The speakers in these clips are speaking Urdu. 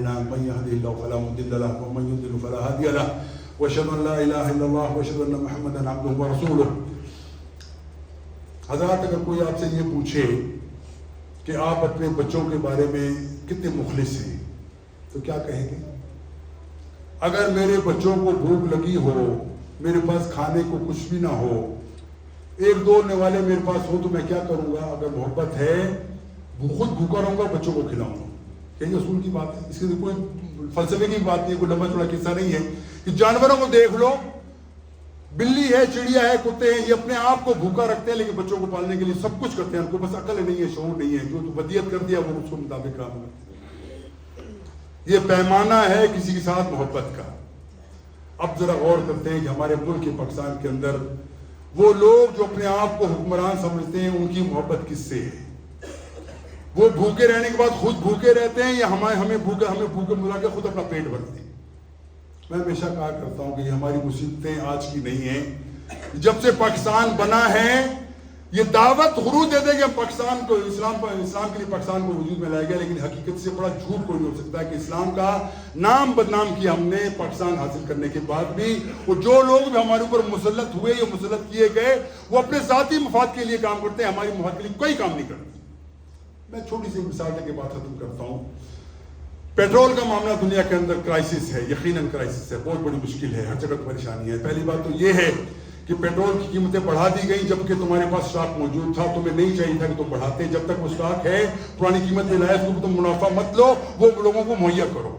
من يهده الله فلا مضل له ومن يضلل فلا هادي له واشهد ان لا الہ الا اللہ واشهد ان محمدا عبدہ ورسولہ۔ حضرات، اگر کوئی آپ سے یہ پوچھے کہ آپ اپنے بچوں کے بارے میں کتنے مخلص ہیں تو کیا کہیں گے؟ اگر میرے بچوں کو بھوک لگی ہو، میرے پاس کھانے کو کچھ بھی نہ ہو، ایک دوڑنے والے میرے پاس ہو تو میں کیا کروں گا؟ اگر محبت ہے خود بھوکا رہوں گا، بچوں کو کھلاؤں گا۔ یہی اصول کی بات ہے، اس کے کوئی فلسفے کی بات نہیں ہے، کوئی لمبا چوڑا قصہ نہیں ہے کہ جانوروں کو دیکھ لو، بلی ہے، چڑیا ہے، کتے ہیں، یہ اپنے آپ کو بھوکا رکھتے ہیں لیکن بچوں کو پالنے کے لیے سب کچھ کرتے ہیں، ان کو بس عقل نہیں ہے، شعور نہیں ہے، جو ودیت کر دیا وہ اس کو مطابق کام کرتے ہیں۔ یہ پیمانہ ہے کسی کے ساتھ محبت کا۔ اب ذرا غور کرتے ہیں کہ ہمارے ملک کے پاکستان کے اندر وہ لوگ جو اپنے آپ کو حکمران سمجھتے ہیں، ان کی محبت کس سے ہے؟ وہ بھوکے رہنے کے بعد خود بھوکے رہتے ہیں یا ہمیں بھوکے ملا کے خود اپنا پیٹ بھرتے ہیں؟ میں ہمیشہ کہا کرتا ہوں کہ یہ ہماری مصیبتیں آج کی نہیں ہیں، جب سے پاکستان بنا ہے یہ دعوت غرور دے دے کہ ہم پاکستان کو اسلام کے لیے پاکستان کو وجود میں لائے گیا، لیکن حقیقت سے بڑا جھوٹ کوئی نہیں ہو سکتا کہ اسلام کا نام بدنام کیا ہم نے پاکستان حاصل کرنے کے بعد بھی، اور جو لوگ بھی ہمارے اوپر مسلط ہوئے یا مسلط کیے گئے وہ اپنے ذاتی مفاد کے لیے کام کرتے ہیں، ہماری مفاد کے لیے کوئی کام نہیں کرتے۔ میں چھوٹی سی مثال دے کے بات ختم کرتا ہوں۔ پیٹرول کا معاملہ دنیا کے اندر کرائسس ہے، یقیناً کرائسس ہے، بہت بڑی مشکل ہے، ہر جگہ پریشانی ہے۔ پہلی بات تو یہ ہے کہ پیٹرول کی قیمتیں بڑھا دی گئیں جبکہ تمہارے پاس اسٹاک موجود تھا، تمہیں نہیں چاہیے تھا کہ تم بڑھاتے، جب تک وہ اسٹاک ہے پرانی قیمت پہ لائے، اس کو تم منافع مت لو، وہ لوگوں کو مہیا کرو۔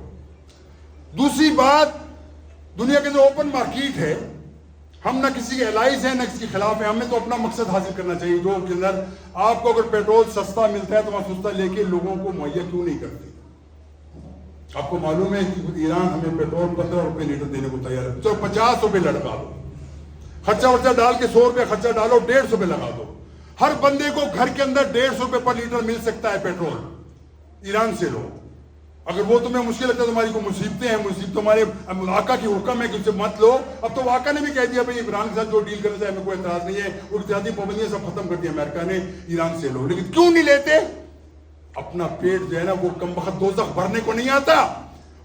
دوسری بات، دنیا کے اندر اوپن مارکیٹ ہے، ہم نہ کسی کے الائز ہیں نہ کسی کے خلاف ہیں، ہمیں تو اپنا مقصد حاصل کرنا چاہیے، جو کے اندر آپ کو اگر پیٹرول سستا ملتا ہے تو وہاں سستا لے کے لوگوں کو مہیا کیوں نہیں کرتے؟ آپ کو معلوم ہے کہ ایران ہمیں پیٹرول 15 روپے لیٹر دینے کو تیار ہے، چلو 50 روپے لڑکا دو، خرچہ ورچہ ڈال کے 100 روپے خرچہ ڈالو، 150 روپے لگا دو، ہر بندے کو گھر کے اندر 150 روپے پر لیٹر مل سکتا ہے پیٹرول، ایران سے لو۔ اگر وہ تمہیں مشکل لگتا ہے، تمہاری کو مصیبتیں ہیں، مصیبت تمہارے آقا کی حکم ہے کہ اسے مت لو، اب تو آقا نے بھی کہہ دیا بھائی ایران کے ساتھ جو ڈیل کرنا چاہے ہمیں کوئی اعتراض نہیں ہے، اقتصادی پابندیاں سب ختم کر دی امریکہ نے، ایران سے لو، لیکن کیوں نہیں لیتے؟ اپنا پیٹ جو ہے نا وہ کم وقت دوزخ بھرنے کو نہیں آتا،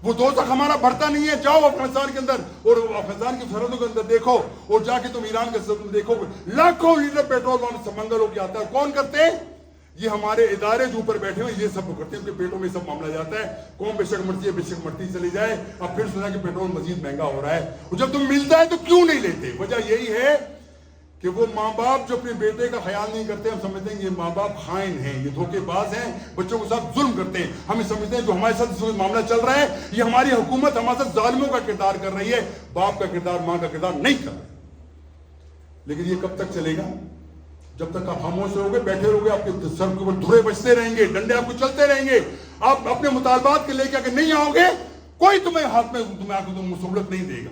وہ دوزخ ہمارا بھرتا نہیں ہے۔ جاؤ افغانستان کے اندر اور افغانستان کی سرحدوں کے اندر دیکھو، اور جا کے تم ایران کے سرحدوں دیکھو، لاکھوں لیٹر پیٹرول وہاں سمنگل ہو کے آتا ہے، کون کرتے ہیں؟ یہ ہمارے ادارے جو اوپر بیٹھے ہوئے یہ سب کرتے ہیں، ان کے پیٹوں میں سب معاملہ جاتا ہے، قوم بے شک مرتی ہے، بے شک مرتی چلی جائے، اب پھر سنا کہ پیٹرول مزید مہنگا ہو رہا ہے، اور جب تم ملتا ہے تو کیوں نہیں لیتے؟ وجہ یہی ہے کہ وہ ماں باپ جو اپنے بیٹے کا خیال نہیں کرتے، ہم سمجھتے ہیں کہ یہ ماں باپ خائن ہیں، یہ دھوکے باز ہیں، بچوں کے ساتھ ظلم کرتے ہیں، ہمیں سمجھتے ہیں جو ہمارے ساتھ معاملہ چل رہا ہے یہ ہماری حکومت ہمارے ساتھ ظالموں کا کردار کر رہی ہے، باپ کا کردار ماں کا کردار نہیں کر رہی۔ لیکن یہ کب تک چلے گا؟ جب تک آپ خاموش رہو گے، بیٹھے رہو گے، آپ کے سر کے اوپر دھرے بجتے رہیں گے، ڈنڈے آپ کو چلتے رہیں گے، آپ اپنے مطالبات کے لے کے نہیں آؤ گے، کوئی تمہیں ہاتھ میں تمہیں آ کے سہولت نہیں دے گا۔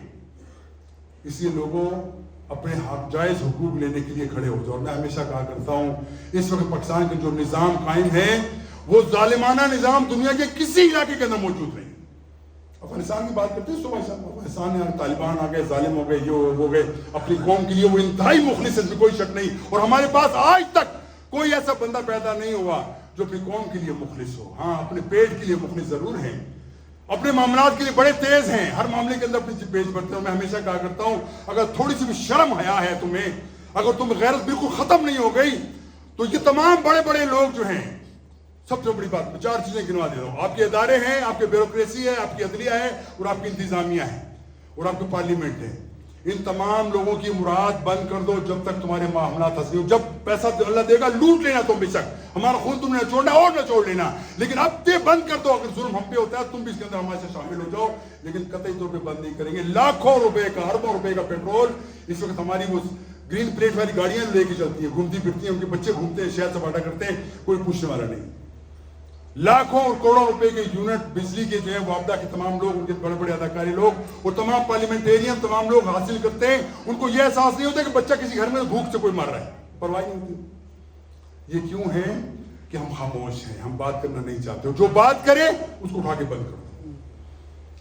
اس لیے لوگوں اپنے جائز حقوق لینے کے لیے کھڑے ہو جاؤ۔ اور میں ہمیشہ کہا کرتا ہوں اس وقت پاکستان کے جو نظام قائم ہے وہ ظالمانہ نظام دنیا کے کسی علاقے کے اندر موجود نہیں۔ افغانستان کی بات کرتے ہیں، صبح شام افغانستان میں طالبان آ گئے، ظالم ہو گئے، یہ ہو گئے، اپنی قوم کے لیے وہ انتہائی مخلص ہے، اس میں کوئی شک نہیں، اور ہمارے پاس آج تک کوئی ایسا بندہ پیدا نہیں ہوا جو اپنی قوم کے لیے مخلص ہو۔ ہاں، اپنے پیٹ کے لیے مخلص ضرور ہیں، اپنے معاملات کے لیے بڑے تیز ہیں، ہر معاملے کے اندر اپنی پیج بھرتے ہیں۔ میں ہمیشہ کہا کرتا ہوں اگر تھوڑی سی بھی شرم حیا ہے تمہیں، اگر تم غیرت بالکل ختم نہیں ہو گئی تو یہ تمام بڑے بڑے لوگ جو ہیں، سب سے بڑی بات 4 چیزیں گنوا دے رہا ہوں، آپ کے ادارے ہیں، آپ کے بیوروکریسی ہے، آپ کی عدلیہ ہے، اور آپ کی انتظامیہ ہے، اور آپ کی پارلیمنٹ ہے، ان تمام لوگوں کی مراد بند کر دو جب تک تمہارے معاملات حاصل ہو۔ جب پیسہ اللہ دے گا لوٹ لینا تم بے شک، ہمارا خون تم نے چھوڑنا اور نہ چھوڑ لینا، لیکن اب یہ بند کر دو۔ اگر ظلم ہم پہ ہوتا ہے تم بھی اس کے اندر ہمارے سے شامل ہو جاؤ، لیکن قطعی طور پہ بند نہیں کریں گے۔ لاکھوں روپے کا، اربوں روپے کا پیٹرول اس وقت ہماری وہ گرین پلیٹ والی گاڑیاں لے کے چلتی ہیں، گھومتی پھرتی ہیں، ان کے بچے گھومتے ہیں، شہر سپاٹا کرتے ہیں، کوئی پوچھنے والا نہیں۔ لاکھوں اور کروڑوں روپے کے یونٹ بجلی کے جو ہے وابدہ کے تمام لوگ، ان کے بڑے بڑے اداکاری لوگ اور تمام پارلیمنٹیرین تمام لوگ حاصل کرتے ہیں، ان کو یہ احساس نہیں ہوتا کہ بچہ کسی گھر میں بھوک سے کوئی مر رہا ہے، پرواہ نہیں ہوتی۔ یہ کیوں ہے کہ ہم خاموش ہیں، ہم بات کرنا نہیں چاہتے، جو بات کرے اس کو اٹھا کے بند کرو۔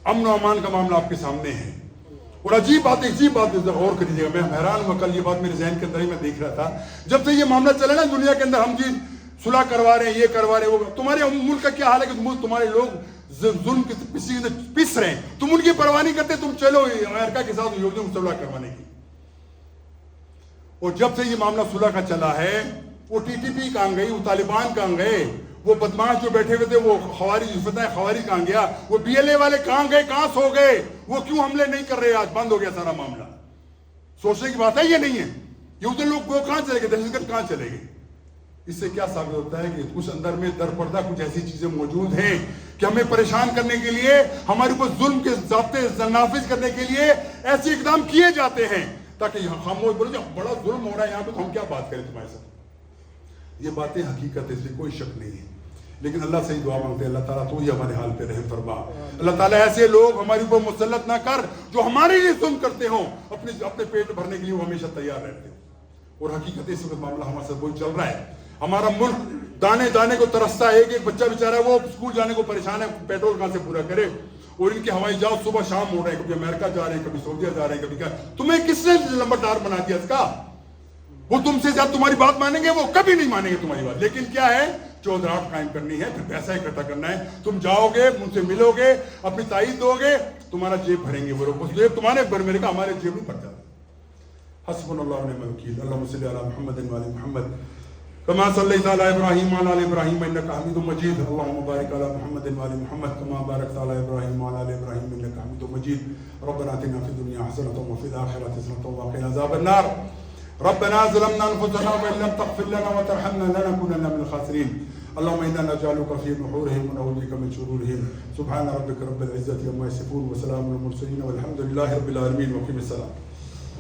امن و امان کا معاملہ آپ کے سامنے ہے، اور عجیب بات غور کریے گا، میں حیران ہوں، کل یہ بات میرے ذہن کے اندر ہی میں دیکھ رہا تھا، جب سے یہ معاملہ چلا نا دنیا کے اندر، ہم جی صلح کروا رہے ہیں، یہ کروا رہے ہیں، وہ تمہارے ملک کا کیا حال ہے کہ تمہارے لوگ ظلم کے پس رہے ہیں, تم ان کی پرواہ نہیں کرتے, تم چلو امریکہ کے ساتھ یہودیوں کو صلح کروانے کی. اور جب سے یہ معاملہ صلح کا چلا ہے, وہ ٹی ٹی پی کہاں گئی, وہ طالبان کہاں گئے, وہ بدماش جو بیٹھے ہوئے تھے وہ خوارج کہاں گیا, وہ بی ایل اے والے کہاں گئے, کہاں سو گئے, وہ کیوں حملے نہیں کر رہے, آج بند ہو گیا سارا معاملہ. سوچنے کی بات ہے یہ نہیں ہے. یہودی لوگ وہ کہاں چلے گئے, دہشت گرد کہاں چلے گئے. اس سے کیا ثابت ہوتا ہے کہ اس اندر میں در پردہ کچھ ایسی چیزیں موجود ہیں کہ ہمیں پریشان کرنے کے لیے, ہمارے اوپر ظلم کے ضابطے نافذ کرنے کے لیے ایسے اقدام کیے جاتے ہیں تاکہ خاموش بولے بڑا ظلم ہو رہا ہے یہاں پہ, تو ہم کیا بات کریں تمہارے ساتھ. یہ باتیں حقیقت ہے, اس میں کوئی شک نہیں ہے. لیکن اللہ سے ہی دعا مانگتے ہیں, اللہ تعالیٰ تو ہی ہمارے حال پہ رحم فرما. اللہ تعالیٰ ایسے لوگ ہمارے اوپر مسلط نہ کر جو ہمارے لیے ظلم کرتے ہوں, اپنے پیٹ بھرنے کے لیے وہ ہمیشہ تیار رہتے ہوں. اور حقیقت اس وقت معاملہ ہمارے ساتھ وہی چل رہا ہے. ہمارا ملک دانے دانے کو ترستا ہے. ایک بچہ بیچارہ وہ اسکول جانے کو پریشان ہے, پیٹرول کہاں سے پورا کرے. اور ان کے ہوائی جہاز صبح شام ہو رہے ہیں, کبھی امریکہ جا رہے ہیں, کبھی سعودیہ جا رہے ہیں, کبھی کیا. تمہیں کس نے لمبردار بنا دیا اس کا؟ وہ تم سے زیادہ تمہاری بات مانیں گے, وہ کبھی نہیں مانیں گے تمہاری بات. لیکن کیا ہے, چودراہٹ قائم کرنی ہے, پھر پیسہ اکٹھا کرنا ہے. تم جاؤ گے, ان سے ملو گے, اپنی تائید دو گے, تمہارا جیب بھریں گے وہ لوگ. اس جیب تمہارے بھر, میرے کا ہمارے جیب نہیں بھر جاتا. حسبنا اللہ ونعم الوکیل. اللہم صلی علی محمد وعلی محمد کما صلیت علی ابراہیم وعلی آل ابراہیم انک حمید مجید. اللہم بارک علی محمد وعلی محمد کما بارکت علی ابراہیم وعلی آل ابراہیم انک حمید مجید. ربنا آتنا فی الدنیا حسنۃ وفی الآخرۃ حسنۃ وقنا عذاب النار. ربنا ظلمنا انفسنا وان لم تغفر لنا وترحمنا لنكونن من الخاسرین. اللهم انا نجعلك في نحورهم ونعوذ بك من شرورهم. سبحان ربك رب العزة عما يصفون وسلام على المرسلين والحمد لله رب العالمين. وقم الصلاة.